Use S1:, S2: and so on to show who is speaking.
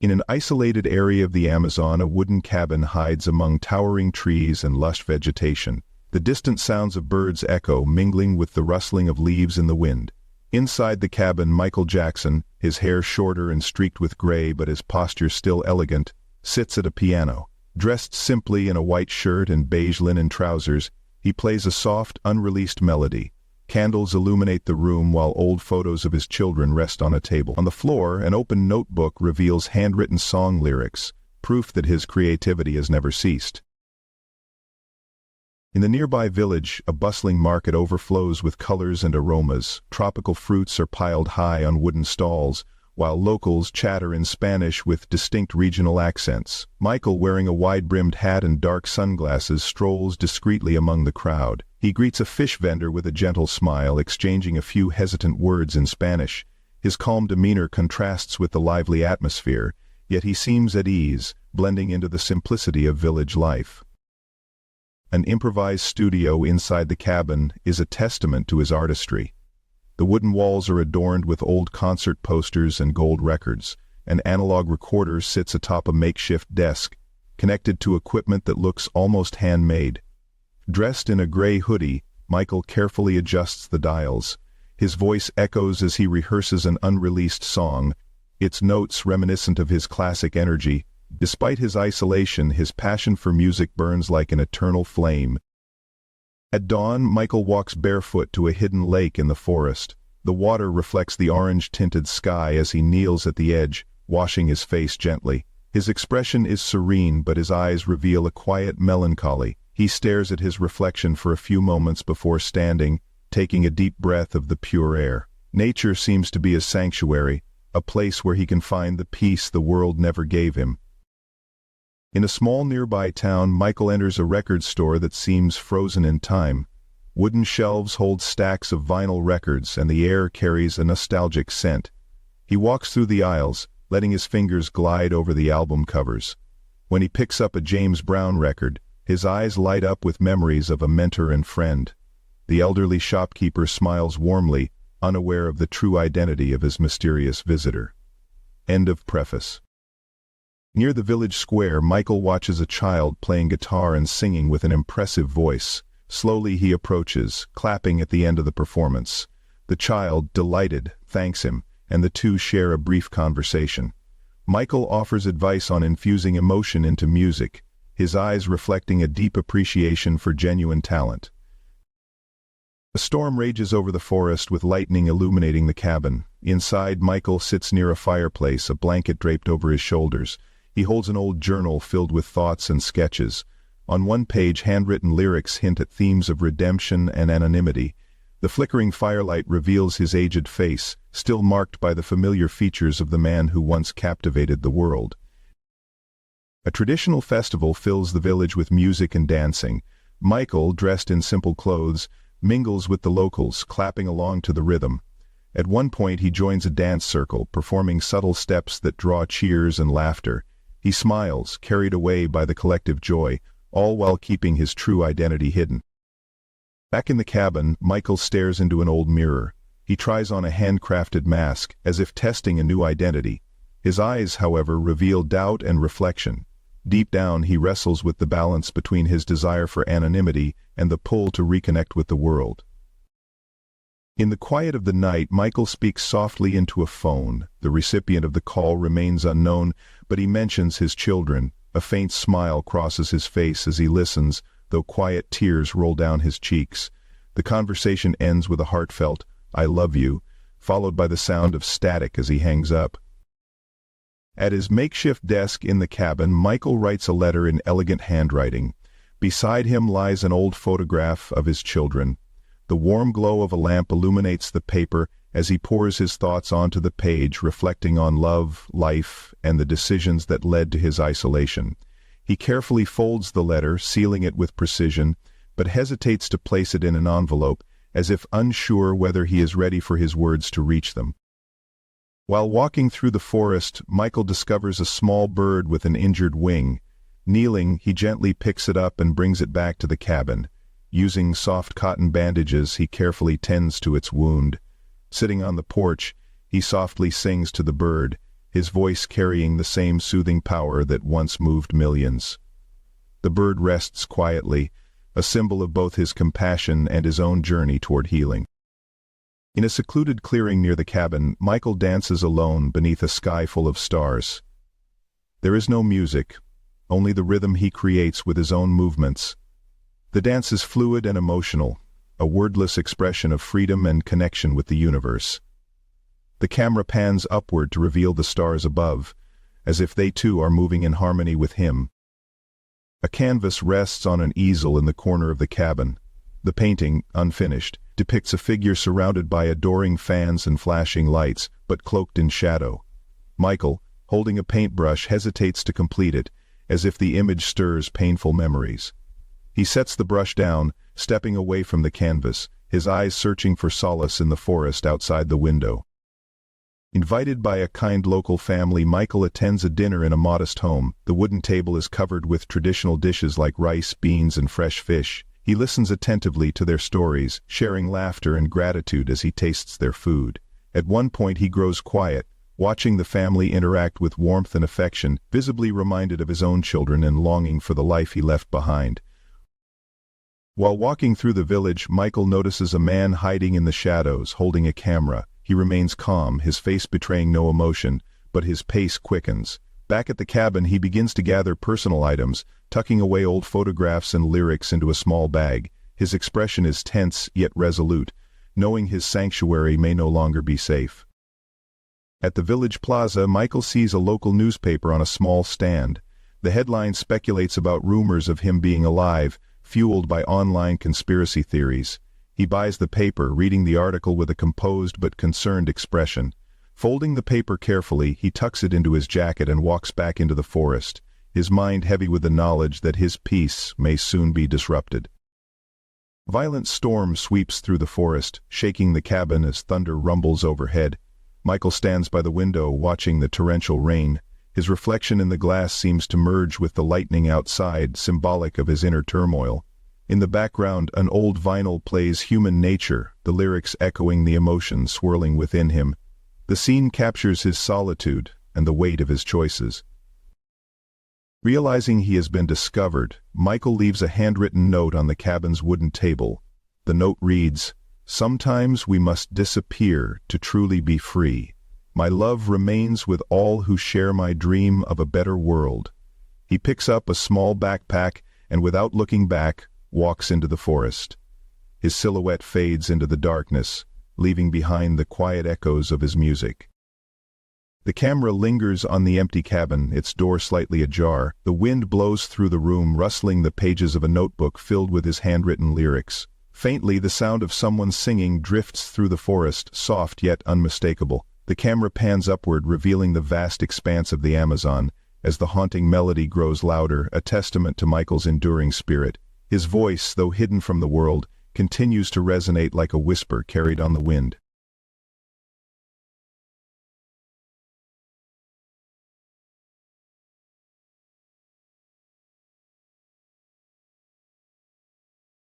S1: In an isolated area of the Amazon, a wooden cabin hides among towering trees and lush vegetation. The distant sounds of birds echo, mingling with the rustling of leaves in the wind. Inside the cabin, Michael Jackson, his hair shorter and streaked with gray but his posture still elegant, sits at a piano. Dressed simply in a white shirt and beige linen trousers, he plays a soft, unreleased melody. Candles illuminate the room while old photos of his children rest on a table. On the floor, an open notebook reveals handwritten song lyrics, proof that his creativity has never ceased. In the nearby village, a bustling market overflows with colors and aromas. Tropical fruits are piled high on wooden stalls, while locals chatter in Spanish with distinct regional accents. Michael, wearing a wide-brimmed hat and dark sunglasses, strolls discreetly among the crowd. He greets a fish vendor with a gentle smile, exchanging a few hesitant words in Spanish. His calm demeanor contrasts with the lively atmosphere, yet he seems at ease, blending into the simplicity of village life. An improvised studio inside the cabin is a testament to his artistry. The wooden walls are adorned with old concert posters and gold records. An analog recorder sits atop a makeshift desk, connected to equipment that looks almost handmade. Dressed in a gray hoodie, Michael carefully adjusts the dials. His voice echoes as he rehearses an unreleased song, its notes reminiscent of his classic energy. Despite his isolation, his passion for music burns like an eternal flame. At dawn, Michael walks barefoot to a hidden lake in the forest. The water reflects the orange-tinted sky as he kneels at the edge, washing his face gently. His expression is serene, but his eyes reveal a quiet melancholy. He stares at his reflection for a few moments before standing, taking a deep breath of the pure air. Nature seems to be a sanctuary, a place where he can find the peace the world never gave him. In a small nearby town, Michael enters a record store that seems frozen in time. Wooden shelves hold stacks of vinyl records, and the air carries a nostalgic scent. He walks through the aisles, letting his fingers glide over the album covers. When he picks up a James Brown record, his eyes light up with memories of a mentor and friend. The elderly shopkeeper smiles warmly, unaware of the true identity of his mysterious visitor. End of preface. Near the village square, Michael watches a child playing guitar and singing with an impressive voice. Slowly he approaches, clapping at the end of the performance. The child, delighted, thanks him, and the two share a brief conversation. Michael offers advice on infusing emotion into music, his eyes reflecting a deep appreciation for genuine talent. A storm rages over the forest with lightning illuminating the cabin. Inside, Michael sits near a fireplace, a blanket draped over his shoulders. He holds an old journal filled with thoughts and sketches. On one page, handwritten lyrics hint at themes of redemption and anonymity. The flickering firelight reveals his aged face, still marked by the familiar features of the man who once captivated the world. A traditional festival fills the village with music and dancing. Michael, dressed in simple clothes, mingles with the locals, clapping along to the rhythm. At one point he joins a dance circle, performing subtle steps that draw cheers and laughter. He smiles, carried away by the collective joy, all while keeping his true identity hidden. Back in the cabin, Michael stares into an old mirror. He tries on a handcrafted mask, as if testing a new identity. His eyes, however, reveal doubt and reflection. Deep down, he wrestles with the balance between his desire for anonymity and the pull to reconnect with the world. In the quiet of the night, Michael speaks softly into a phone. The recipient of the call remains unknown, but he mentions his children. A faint smile crosses his face as he listens, though quiet tears roll down his cheeks. The conversation ends with a heartfelt, "I love you," followed by the sound of static as he hangs up. At his makeshift desk in the cabin, Michael writes a letter in elegant handwriting. Beside him lies an old photograph of his children. The warm glow of a lamp illuminates the paper as he pours his thoughts onto the page, reflecting on love, life, and the decisions that led to his isolation. He carefully folds the letter, sealing it with precision, but hesitates to place it in an envelope, as if unsure whether he is ready for his words to reach them. While walking through the forest, Michael discovers a small bird with an injured wing. Kneeling, he gently picks it up and brings it back to the cabin. Using soft cotton bandages, he carefully tends to its wound. Sitting on the porch, he softly sings to the bird, his voice carrying the same soothing power that once moved millions. The bird rests quietly, a symbol of both his compassion and his own journey toward healing. In a secluded clearing near the cabin, Michael dances alone beneath a sky full of stars. There is no music, only the rhythm he creates with his own movements. The dance is fluid and emotional, a wordless expression of freedom and connection with the universe. The camera pans upward to reveal the stars above, as if they too are moving in harmony with him. A canvas rests on an easel in the corner of the cabin. The painting, unfinished, depicts a figure surrounded by adoring fans and flashing lights, but cloaked in shadow. Michael, holding a paintbrush, hesitates to complete it, as if the image stirs painful memories. He sets the brush down, stepping away from the canvas, his eyes searching for solace in the forest outside the window. Invited by a kind local family, Michael attends a dinner in a modest home. The wooden table is covered with traditional dishes like rice, beans, and fresh fish. He listens attentively to their stories, sharing laughter and gratitude as he tastes their food. At one point he grows quiet, watching the family interact with warmth and affection, visibly reminded of his own children and longing for the life he left behind. While walking through the village, Michael notices a man hiding in the shadows, holding a camera. He remains calm, his face betraying no emotion, but his pace quickens. Back at the cabin, he begins to gather personal items, tucking away old photographs and lyrics into a small bag. His expression is tense yet resolute, knowing his sanctuary may no longer be safe. At the village plaza, Michael sees a local newspaper on a small stand. The headline speculates about rumors of him being alive, fueled by online conspiracy theories. He buys the paper, reading the article with a composed but concerned expression. Folding the paper carefully, he tucks it into his jacket and walks back into the forest, his mind heavy with the knowledge that his peace may soon be disrupted. Violent storm sweeps through the forest, shaking the cabin as thunder rumbles overhead. Michael stands by the window, watching the torrential rain. His reflection in the glass seems to merge with the lightning outside, symbolic of his inner turmoil. In the background, an old vinyl plays Human Nature, the lyrics echoing the emotion swirling within him. The scene captures his solitude and the weight of his choices. Realizing he has been discovered, Michael leaves a handwritten note on the cabin's wooden table. The note reads, "Sometimes we must disappear to truly be free. My love remains with all who share my dream of a better world." He picks up a small backpack and, without looking back, walks into the forest. His silhouette fades into the darkness, leaving behind the quiet echoes of his music. The camera lingers on the empty cabin, its door slightly ajar. The wind blows through the room, rustling the pages of a notebook filled with his handwritten lyrics. Faintly, the sound of someone singing drifts through the forest, soft yet unmistakable. The camera pans upward, revealing the vast expanse of the Amazon, as the haunting melody grows louder, a testament to Michael's enduring spirit. His voice, though hidden from the world, continues to resonate like a whisper carried on the wind.